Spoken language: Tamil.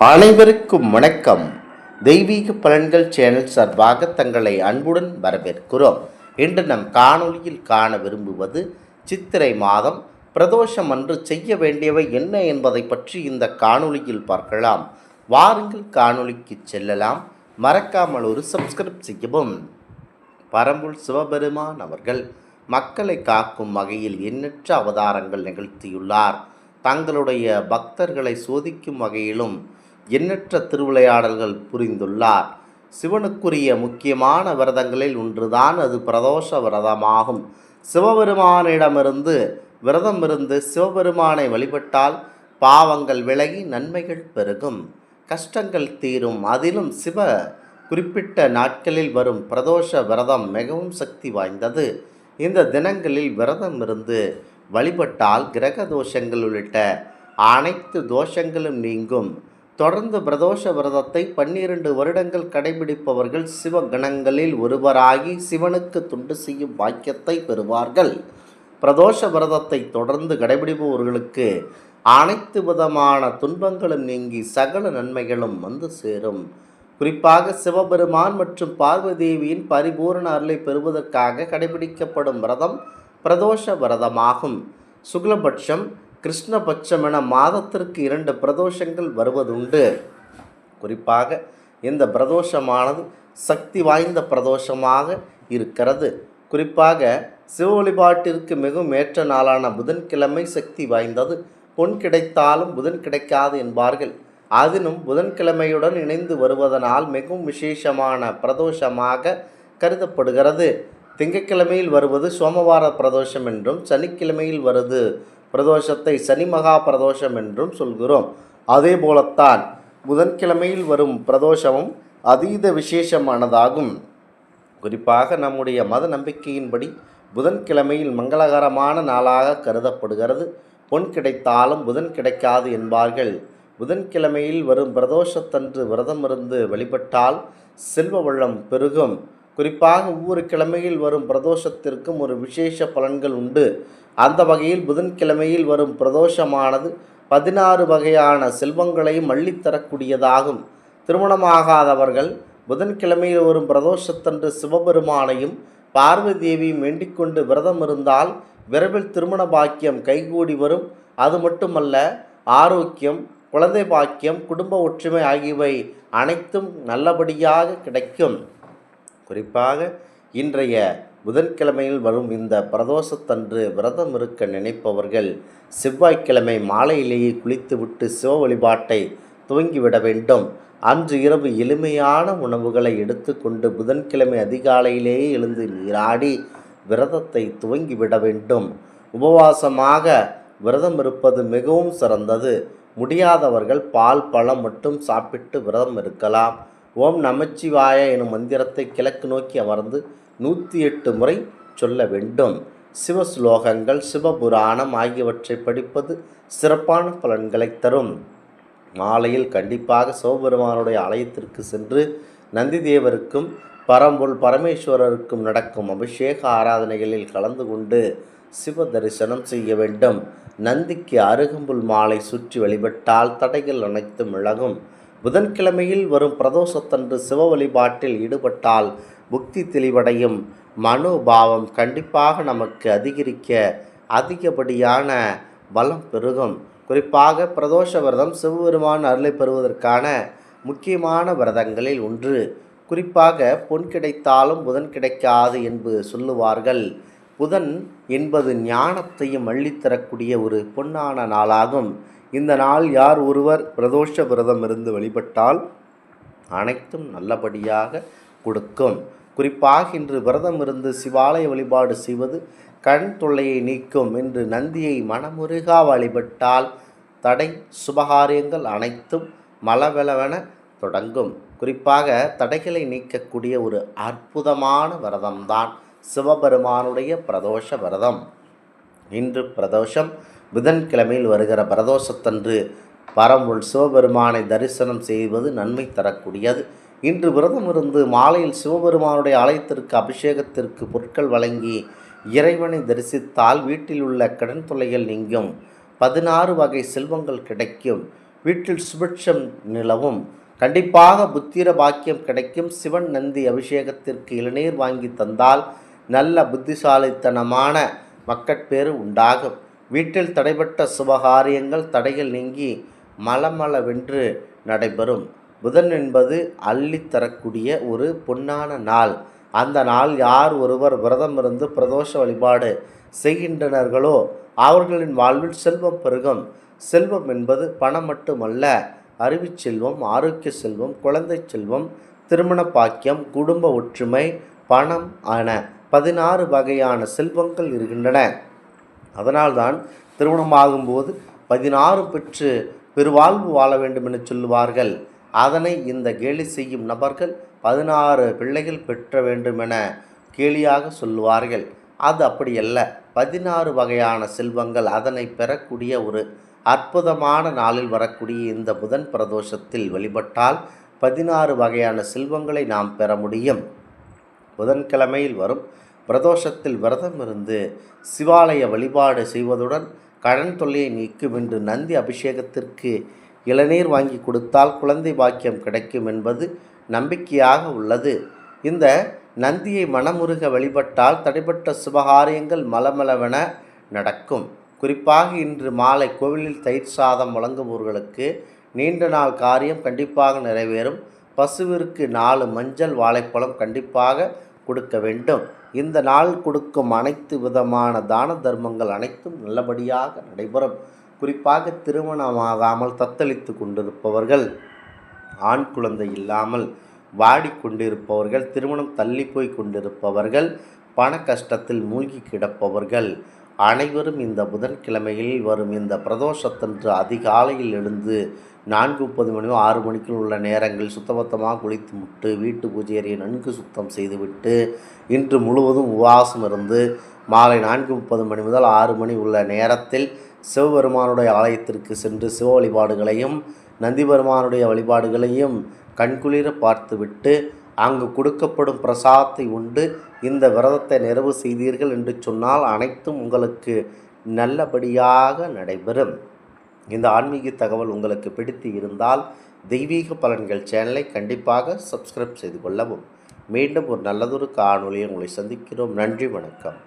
அனைவருக்கும் வணக்கம். தெய்வீக பலன்கள் சேனல் சார்பாக தங்களை அன்புடன் வரவேற்கிறோம். இன்று நம் காணொளியில் காண விரும்புவது சித்திரை மாதம் பிரதோஷம் அன்று செய்ய வேண்டியவை என்ன என்பதை பற்றி இந்த காணொளியில் பார்க்கலாம். வாருங்கள் காணொளிக்கு செல்லலாம். மறக்காமல் ஒரு சப்ஸ்கிரைப் செய்யவும். பரம்பொருள் சிவபெருமான் அவர்கள் மக்களை காக்கும் வகையில் எண்ணற்ற அவதாரங்கள் நிகழ்த்தியுள்ளார். தங்களுடைய பக்தர்களை சோதிக்கும் வகையிலும் எண்ணற்ற திருவிளையாடல்கள் புரிந்துள்ளார். சிவனுக்குரிய முக்கியமான விரதங்களில் ஒன்றுதான் அது பிரதோஷ விரதமாகும். சிவபெருமானிடமிருந்து விரதம் இருந்து சிவபெருமானை வழிபட்டால் பாவங்கள் விலகி நன்மைகள் பெருகும், கஷ்டங்கள் தீரும். அதிலும் சிவ குறிப்பிட்ட நாட்களில் வரும் பிரதோஷ விரதம் மிகவும் சக்தி வாய்ந்தது. இந்த தினங்களில் விரதம் இருந்து வழிபட்டால் கிரக தோஷங்கள் உள்ளிட்ட அனைத்து தோஷங்களும் நீங்கும். தொடர்ந்து பிரதோஷ விரதத்தை 12 வருடங்கள் கடைபிடிப்பவர்கள் சிவகணங்களில் ஒருவராகி சிவனுக்கு தொண்டு செய்யும் பாக்கியத்தை பெறுவார்கள். பிரதோஷ விரதத்தை தொடர்ந்து கடைபிடிப்பவர்களுக்கு அனைத்து விதமான துன்பங்களும் நீங்கி சகல நன்மைகளும் வந்து சேரும். குறிப்பாக சிவபெருமான் மற்றும் பார்வதேவியின் பரிபூரண அருளை பெறுவதற்காக கடைபிடிக்கப்படும் விரதம் பிரதோஷ விரதமாகும். சுக்லபட்சம், கிருஷ்ணபட்சம் என மாதத்திற்கு 2 பிரதோஷங்கள் வருவதுண்டு. குறிப்பாக இந்த பிரதோஷமானது சக்தி வாய்ந்த பிரதோஷமாக இருக்கிறது. குறிப்பாக சிவ வழிபாட்டிற்கு மிகவும் ஏற்ற நாளான புதன்கிழமை சக்தி வாய்ந்தது. பொன் கிடைத்தாலும் புதன் கிடைக்காது என்பார்கள். அதிலும் புதன்கிழமையுடன் இணைந்து வருவதனால் மிகவும் விசேஷமான பிரதோஷமாக கருதப்படுகிறது. திங்கட்கிழமையில் வருவது சோமவார பிரதோஷம் என்றும், சனிக்கிழமையில் வருவது பிரதோஷத்தை சனி மகா பிரதோஷம் என்றும் சொல்கிறோம். அதே போலத்தான் புதன்கிழமையில் வரும் பிரதோஷமும் அதீத விசேஷமானதாகும். குறிப்பாக நம்முடைய மத நம்பிக்கையின்படி புதன்கிழமையில் மங்களகரமான நாளாக கருதப்படுகிறது. பொன் கிடைத்தாலும் புதன் கிடைக்காது என்பார்கள். புதன்கிழமையில் வரும் பிரதோஷத்தன்று விரதமிருந்து வழிபட்டால் செல்வ வளம் பெருகும். குறிப்பாக ஒவ்வொரு கிழமையில் வரும் பிரதோஷத்திற்கும் ஒரு விசேஷ பலன்கள் உண்டு. அந்த வகையில் புதன்கிழமையில் வரும் பிரதோஷமானது 16 வகையான செல்வங்களையும் அள்ளித்தரக்கூடியதாகும். திருமணமாகாதவர்கள் புதன்கிழமையில் வரும் பிரதோஷத்தன்று சிவபெருமானையும் பார்வதேவியும் வேண்டிக்கொண்டு விரதம் இருந்தால் விரைவில் திருமண பாக்கியம் கைகூடி வரும். அது மட்டுமல்ல, ஆரோக்கியம், குழந்தை பாக்கியம், குடும்ப ஒற்றுமை ஆகியவை அனைத்தும் நல்லபடியாக கிடைக்கும். குறிப்பாக இன்றைய புதன்கிழமையில் வரும் இந்த பிரதோஷத்தன்று விரதம் இருக்க நினைப்பவர்கள் செவ்வாய்க்கிழமை மாலையிலேயே குளித்துவிட்டு சிவ வழிபாட்டை துவங்கிவிட வேண்டும். அன்று இரவு எளிமையான உணவுகளை எடுத்துக்கொண்டு புதன்கிழமை அதிகாலையிலேயே எழுந்து நீராடி விரதத்தை துவங்கிவிட வேண்டும். உபவாசமாக விரதம் இருப்பது மிகவும் சிறந்தது. முடியாதவர்கள் பால், பழம் மட்டும் சாப்பிட்டு விரதம் இருக்கலாம். ஓம் நமச்சிவாய எனும் மந்திரத்தை கிழக்கு நோக்கி அமர்ந்து 108 முறை சொல்ல வேண்டும். சிவஸ்லோகங்கள், சிவபுராணம் ஆகியவற்றை படிப்பது சிறப்பான பலன்களை தரும். மாலையில் கண்டிப்பாக சிவபெருமானுடைய ஆலயத்திற்கு சென்று நந்தி தேவருக்கும் பரம்பொருள் பரமேஸ்வரருக்கும் நடக்கும் அபிஷேக ஆராதனைகளில் கலந்து கொண்டு சிவ தரிசனம் செய்ய வேண்டும். நந்திக்கு அருகம்புல் மாலை சுற்றி வழிபட்டால் தடைகள் அனைத்தும் விலகும். புதன்கிழமையில் வரும் பிரதோஷத்தன்று சிவ வழிபாட்டில் ஈடுபட்டால் புக்தி தெளிவடையும். மனோபாவம் கண்டிப்பாக நமக்கு அதிகப்படியான பலம் பெருகும். குறிப்பாக பிரதோஷ விரதம் சிவபெருமான் அருளை பெறுவதற்கான முக்கியமான விரதங்களில் ஒன்று. குறிப்பாக பொன் கிடைத்தாலும் புதன் கிடைக்காது என்று சொல்லுவார்கள். புதன் என்பது ஞானத்தையும் அள்ளித்தரக்கூடிய ஒரு பொன்னான நாளாகும். இந்த நாள் யார் ஒருவர் பிரதோஷ விரதம் இருந்து வழிபட்டால் அனைத்தும் நல்லபடியாக கொடுக்கும். குறிப்பாக இன்று விரதம் இருந்து சிவாலய வழிபாடு செய்வது கண் தொல்லையை நீக்கும். என்று நந்தியை மனமுருகா வழிபட்டால் தடை சுபகாரியங்கள் அனைத்தும் மலவெளவென தொடங்கும். குறிப்பாக தடைகளை நீக்கக்கூடிய ஒரு அற்புதமான விரதம்தான் சிவபெருமானுடைய பிரதோஷ விரதம். இன்று பிரதோஷம். புதன்கிழமையில் வருகிற பிரதோஷத்தன்று பரம்பொருள் சிவபெருமானை தரிசனம் செய்வது நன்மை தரக்கூடியது. இன்று விரதம் இருந்து மாலையில் சிவபெருமானுடைய ஆலயத்திற்கு அபிஷேகத்திற்கு பொருட்கள் வழங்கி இறைவனை தரிசித்தால் வீட்டில் உள்ள கடன் தொல்லைகள் நீங்கும். 16 வகை செல்வங்கள் கிடைக்கும். வீட்டில் சுபிட்சம் நிலவும். கண்டிப்பாக புத்திர பாக்கியம் கிடைக்கும். சிவன் நந்தி அபிஷேகத்திற்கு இளநீர் வாங்கி தந்தால் நல்ல புத்திசாலித்தனமான மக்கட்பேறு உண்டாகும். வீட்டில் தடைபட்ட சுபகாரியங்கள் தடைகள் நீங்கி மலமளவென்று நடைபெறும். புதன் என்பது அள்ளித்தரக்கூடிய ஒரு பொன்னான நாள். அந்த நாள் யார் ஒருவர் விரதம் இருந்து பிரதோஷ வழிபாடு செய்கின்றனர்களோ அவர்களின் வாழ்வில் செல்வம் பெருகும். செல்வம் என்பது பணம் மட்டுமல்ல, அறிவுச் செல்வம், ஆரோக்கிய செல்வம், குழந்தை செல்வம், திருமண பாக்கியம், குடும்ப ஒற்றுமை, பணம் என 16 வகையான செல்வங்கள் இருக்கின்றன. அதனால்தான் திருமணமாகும்போது 16 பெற்று பெருவாழ்வு வாழ வேண்டும் என சொல்லுவார்கள். அதனை இந்த கேலி செய்யும் நபர்கள் 16 பிள்ளைகள் பெற்ற வேண்டும் என கேலியாக சொல்லுவார்கள். அது அப்படியல்ல. 16 வகையான செல்வங்கள் அதனை பெறக்கூடிய ஒரு அற்புதமான நாளில் வரக்கூடிய இந்த புதன் பிரதோஷத்தில் வழிபட்டால் 16 வகையான செல்வங்களை நாம் பெற முடியும். புதன்கிழமையில் வரும் பிரதோஷத்தில் விரதம் இருந்து சிவாலய வழிபாடு செய்வதுடன் கடன் தொல்லையை நீக்கும் என்று நந்தி அபிஷேகத்திற்கு இளநீர் வாங்கி கொடுத்தால் குழந்தை பாக்கியம் கிடைக்கும் என்பது நம்பிக்கையாக உள்ளது. இந்த நந்தியை மனமுருக வழிபட்டால் தடைப்பட்ட சுபகாரியங்கள் மலமளவென நடக்கும். குறிப்பாக இன்று மாலை கோவிலில் தயிர் சாதம் வழங்குபவர்களுக்கு நீண்ட நாள் காரியம் கண்டிப்பாக நிறைவேறும். பசுவிற்கு 4 மஞ்சள் வாழைப்பழம் கண்டிப்பாக கொடுக்க வேண்டும். இந்த நாள் கொடுக்கும் அனைத்து விதமான தான தர்மங்கள் அனைத்தும் நல்லபடியாக நடைபெறும். குறிப்பாக திருமணமாகாமல் தத்தளித்து கொண்டிருப்பவர்கள், ஆண் குழந்தை இல்லாமல் வாடிக்கொண்டிருப்பவர்கள், திருமணம் தள்ளி போய் கொண்டிருப்பவர்கள், பண கஷ்டத்தில் மூழ்கி கிடப்பவர்கள் அனைவரும் இந்த புதன்கிழமையில் வரும் இந்த பிரதோஷத்தன்று அதிகாலையில் எழுந்து 4:30 மணி 6 மணிக்குள் உள்ள நேரங்களில் சுத்தபத்தமாக குளித்து முட்டு வீட்டு பூஜை அறையை நன்கு சுத்தம் செய்துவிட்டு இன்று முழுவதும் உபவாசம் இருந்து மாலை 4:30 மணி முதல் 6 மணி உள்ள நேரத்தில் சிவபெருமானுடைய ஆலயத்திற்கு சென்று சிவ வழிபாடுகளையும் நந்தி பெருமானுடைய வழிபாடுகளையும் கண்குளிர பார்த்துவிட்டு அங்கு கொடுக்கப்படும் பிரசாதத்தை உண்டு இந்த விரதத்தை நிறைவு செய்தீர்கள் என்று சொன்னால் அனைத்தும் உங்களுக்கு நல்லபடியாக நடைபெறும். இந்த ஆன்மீக தகவல் உங்களுக்கு பிடித்து இருந்தால் தெய்வீக பலன்கள் சேனலை கண்டிப்பாக சப்ஸ்கிரைப் செய்து கொள்ளவும். மீண்டும் ஒரு நல்லதொரு காணொளியை உங்களை சந்திக்கிறோம். நன்றி, வணக்கம்.